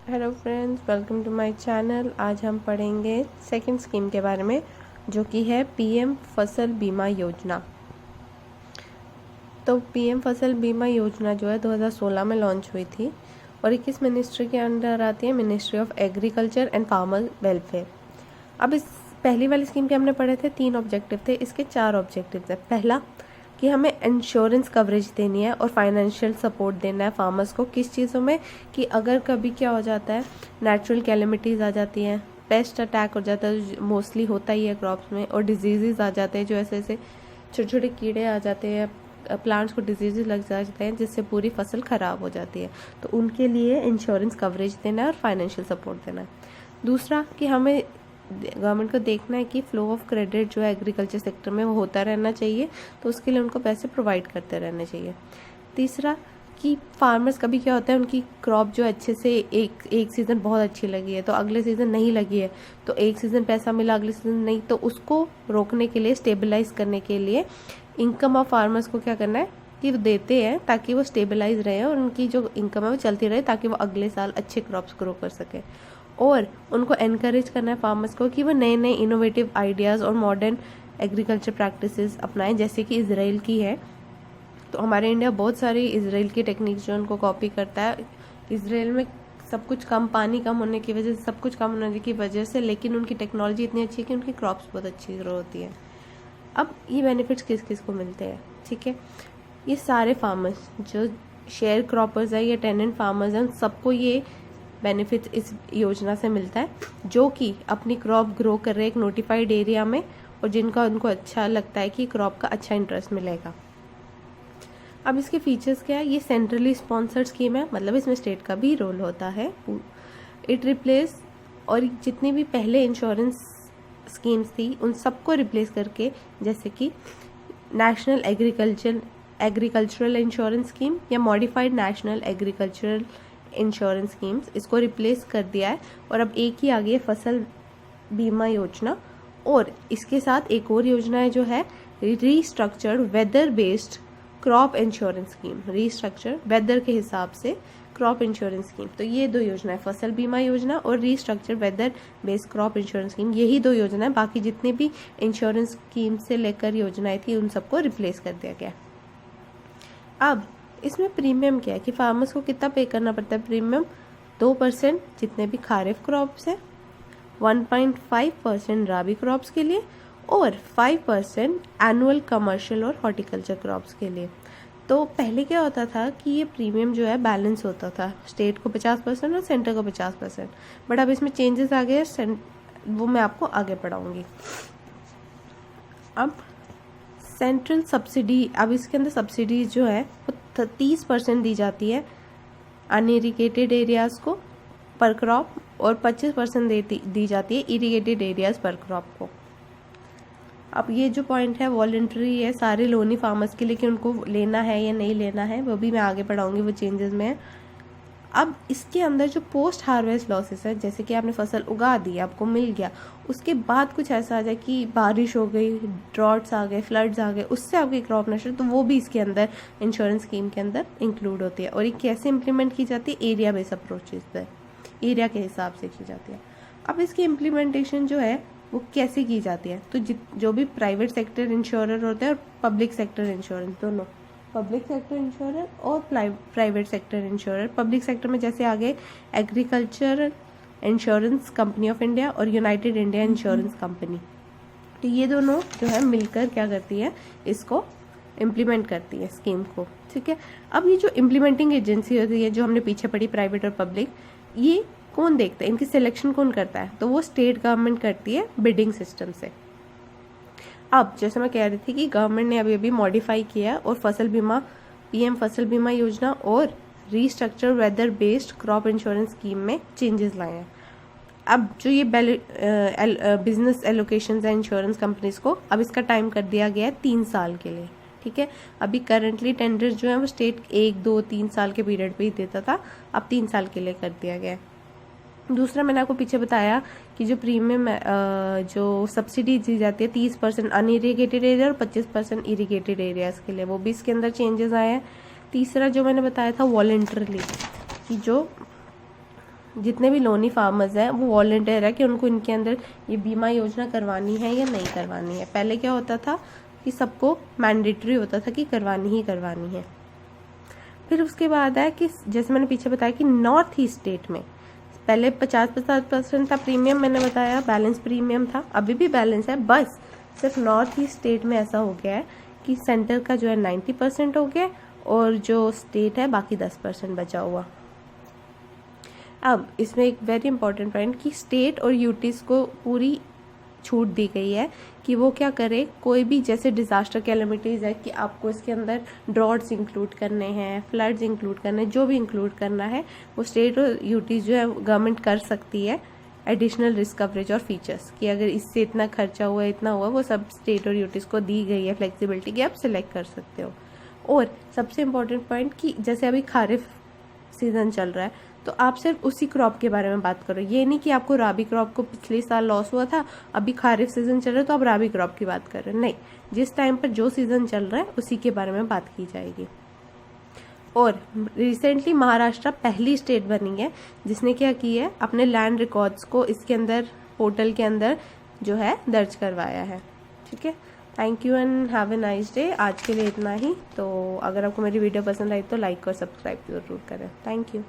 Hello friends, welcome to my channel. आज हम पढ़ेंगे सेकंड स्कीम के बारे में, जो कि है पीएम फसल बीमा योजना। तो पीएम फसल बीमा योजना जो है 2016 में लॉन्च हुई थी और 21 मिनिस्ट्री के अंडर आती है, ministry of agriculture and farmer welfare. अब इस पहली वाली स्कीम के हमने पढ़े थे 3 ऑब्जेक्टिव थे, इसके 4 ऑब्जेक्टिव थे। पहला कि हमें इंश्योरेंस कवरेज देनी है और फाइनेंशियल सपोर्ट देना है फार्मर्स को। किस चीज़ों में कि अगर कभी क्या हो जाता है, नेचुरल कैलेमिटीज़ आ जाती हैं, पेस्ट अटैक हो जाता है, मोस्टली होता ही है क्रॉप्स में, और डिजीज़ आ जाते हैं, जो ऐसे ऐसे छोटे छोटे कीड़े आ जाते हैं, प्लांट्स को डिजीज़ लग जाते हैं जिससे पूरी फसल ख़राब हो जाती है। तो उनके लिए इंश्योरेंस कवरेज देना है और फाइनेंशियल सपोर्ट देना है। दूसरा कि हमें गवर्नमेंट को देखना है कि फ्लो ऑफ क्रेडिट जो है एग्रीकल्चर सेक्टर में वो होता रहना चाहिए, तो उसके लिए उनको पैसे प्रोवाइड करते रहने चाहिए। तीसरा कि फार्मर्स कभी क्या होता है, उनकी क्रॉप जो अच्छे से एक सीज़न बहुत अच्छी लगी है तो अगले सीज़न नहीं लगी है, तो एक सीज़न पैसा मिला अगले सीज़न नहीं, तो उसको रोकने के लिए, स्टेबलाइज करने के लिए इनकम ऑफ फार्मर्स को क्या करना है कि वो देते हैं ताकि वो स्टेबलाइज रहे और उनकी जो इनकम है वो चलती रहे, ताकि वो अगले साल अच्छे क्रॉप्स ग्रो कर सके। और उनको एनकरेज करना है फार्मर्स को कि वो नए नए इनोवेटिव आइडियाज़ और मॉडर्न एग्रीकल्चर प्रैक्टिसेस अपनाएं, जैसे कि इजराइल की है। तो हमारे इंडिया बहुत सारी इजराइल की टेक्निक्स जो उनको कॉपी करता है। इजराइल में सब कुछ कम, पानी कम होने की वजह से, सब कुछ कम होने की वजह से, लेकिन उनकी टेक्नोलॉजी इतनी अच्छी है कि उनकी क्रॉप्स बहुत अच्छी ग्रो होती है। अब ये बेनिफिट्स किस किस को मिलते हैं, ठीक है, ये सारे फार्मर्स जो शेयर क्रॉपर्स है या टेनेंट फार्मर्स हैं, उन सबको ये बेनिफिट इस योजना से मिलता है, जो कि अपनी क्रॉप ग्रो कर रहे हैं एक नोटिफाइड एरिया में और जिनका उनको अच्छा लगता है कि क्रॉप का अच्छा इंटरेस्ट मिलेगा। अब इसके फीचर्स क्या है, ये सेंट्रली स्पॉन्सर्ड स्कीम है, मतलब इसमें स्टेट का भी रोल होता है। इट रिप्लेस, और जितनी भी पहले इंश्योरेंस स्कीम्स थी उन सबको रिप्लेस करके, जैसे कि नेशनल एग्रीकल्चरल इंश्योरेंस स्कीम या modified national agricultural insurance schemes, इसको रिप्लेस कर दिया है और अब एक ही आ गई है फसल बीमा योजना। और इसके साथ एक और योजना है जो है restructured weather based crop insurance scheme, restructure weather के हिसाब से क्रॉप इंश्योरेंस स्कीम। तो ये 2 योजना है, फसल बीमा योजना और restructure weather based crop insurance scheme, यही 2 योजना है। बाकी जितनी भी इंश्योरेंस स्कीम से लेकर योजनाएं थी उन सबको रिप्लेस कर दिया गया। अब इसमें प्रीमियम क्या है कि फार्मर्स को कितना पे करना पड़ता है प्रीमियम, 2% जितने भी खारिफ क्रॉप्स है, 1.5% राबी क्रॉप्स के लिए और 5% एनुअल कमर्शियल और हॉर्टिकल्चर क्रॉप्स के लिए। तो पहले क्या होता था कि ये प्रीमियम जो है बैलेंस होता था, स्टेट को 50% और सेंटर को 50%, बट अब इसमें चेंजेस आ गए, वो मैं आपको आगे पढ़ाऊंगी। अब सेंट्रल सब्सिडी, अब इसके अंदर सब्सिडी जो है वो 30% दी जाती है अनइरिगेटेड एरियाज़ को पर क्रॉप और 25% दी जाती है इरिगेटेड एरियाज़ पर क्रॉप को। अब ये जो पॉइंट है वॉलंटरी है सारे लोनी फार्मर्स के लिए कि उनको लेना है या नहीं लेना है, वो भी मैं आगे पढ़ाऊंगी, वो चेंजेस में है। अब इसके अंदर जो पोस्ट हार्वेस्ट लॉसेस है, जैसे कि आपने फसल उगा दी, आपको मिल गया, उसके बाद कुछ ऐसा आ जाए कि बारिश हो गई, ड्रॉट्स आ गए, फ्लड्स आ गए, उससे आपकी क्रॉप नष्ट, तो वो भी इसके अंदर इंश्योरेंस स्कीम के अंदर इंक्लूड होती है। और ये कैसे इंप्लीमेंट की जाती है, एरिया बेस्ड अप्रोचेस पे, एरिया के हिसाब से की जाती है। अब इसकी इम्प्लीमेंटेशन जो है वो कैसे की जाती है, तो जो भी प्राइवेट सेक्टर इंश्योरर होते हैं और पब्लिक सेक्टर इंश्योरेंस, दोनों, पब्लिक सेक्टर इंश्योरर और private sector insurer. Public sector में जैसे आगे agriculture insurance company of India और यूनाइटेड इंडिया इंश्योरेंस कंपनी, तो ये दोनों जो है मिलकर क्या करती है, इसको इम्प्लीमेंट करती है स्कीम को, ठीक है। अब ये जो इम्प्लीमेंटिंग एजेंसी होती है, जो हमने पीछे पढ़ी प्राइवेट और पब्लिक, ये कौन देखता है, इनकी सिलेक्शन कौन करता है, तो वो स्टेट गवर्नमेंट करती है बिडिंग सिस्टम से। अब जैसे मैं कह रही थी कि गवर्नमेंट ने अभी अभी मॉडिफाई किया और फसल बीमा, पीएम फसल बीमा योजना और restructure weather based crop insurance scheme में चेंजेस लाए हैं। अब जो ये बिजनेस एलोकेशंस है इंश्योरेंस कंपनीज को, अब इसका टाइम कर दिया गया है 3 साल के लिए, ठीक है। अभी करंटली टेंडर जो है वो स्टेट 1, 2, 3 साल के पीरियड पे ही देता था, अब 3 साल के लिए कर दिया गया है। दूसरा मैंने आपको पीछे बताया कि जो प्रीमियम जो सब्सिडी दी जाती है 30% अनइरिगेटेड एरिया और 25% इरिगेटेड एरियाज के लिए, वो भी इसके अंदर चेंजेस आए हैं। तीसरा जो मैंने बताया था वॉलंटरली, कि जो जितने भी लोनी फार्मर्स हैं वो वॉलंटियर है कि उनको इनके अंदर ये बीमा योजना करवानी है या नहीं करवानी है। पहले क्या होता था कि सबको मैंडेटरी होता था कि करवानी ही करवानी है। फिर उसके बाद है कि जैसे मैंने पीछे बताया कि नॉर्थ ईस्ट स्टेट में पहले 50% था प्रीमियम, मैंने बताया बैलेंस प्रीमियम था, अभी भी बैलेंस है, बस सिर्फ नॉर्थ ईस्ट स्टेट में ऐसा हो गया है कि सेंटर का जो है 90% हो गया और जो स्टेट है बाकी 10% बचा हुआ। अब इसमें एक वेरी इंपॉर्टेंट पॉइंट कि स्टेट और यूटीज को पूरी छूट दी गई है कि वो क्या करे, कोई भी जैसे डिजास्टर कैलेमिटीज है कि आपको इसके अंदर ड्रॉट्स इंक्लूड करने हैं, फ्लड्स इंक्लूड करने हैं, जो भी इंक्लूड करना है वो स्टेट और यूटीज जो है गवर्नमेंट कर सकती है। एडिशनल रिस्क कवरेज और फीचर्स कि अगर इससे इतना खर्चा हुआ इतना हुआ, वो सब स्टेट और यूटीज को दी गई है फ्लेक्सिबिलिटी कि आप सिलेक्ट कर सकते हो। और सबसे इम्पोर्टेंट पॉइंट कि जैसे अभी खारिफ सीजन चल रहा है तो आप सिर्फ उसी क्रॉप के बारे में बात करो। ये नहीं कि आपको राबी क्रॉप को पिछले साल लॉस हुआ था, अभी खारिफ सीजन चल रहा है तो आप राबी क्रॉप की बात कर रहे हो, नहीं, जिस टाइम पर जो सीजन चल रहा है उसी के बारे में बात की जाएगी। और रिसेंटली महाराष्ट्र पहली स्टेट बनी है जिसने क्या की है, अपने लैंड रिकॉर्ड्स को इसके अंदर पोर्टल के अंदर जो है दर्ज करवाया है। ठीक है, thank you and have a nice day. आज के लिए इतना ही। तो अगर आपको मेरी वीडियो पसंद आई तो लाइक और सब्सक्राइब जरूर करें। Thank you.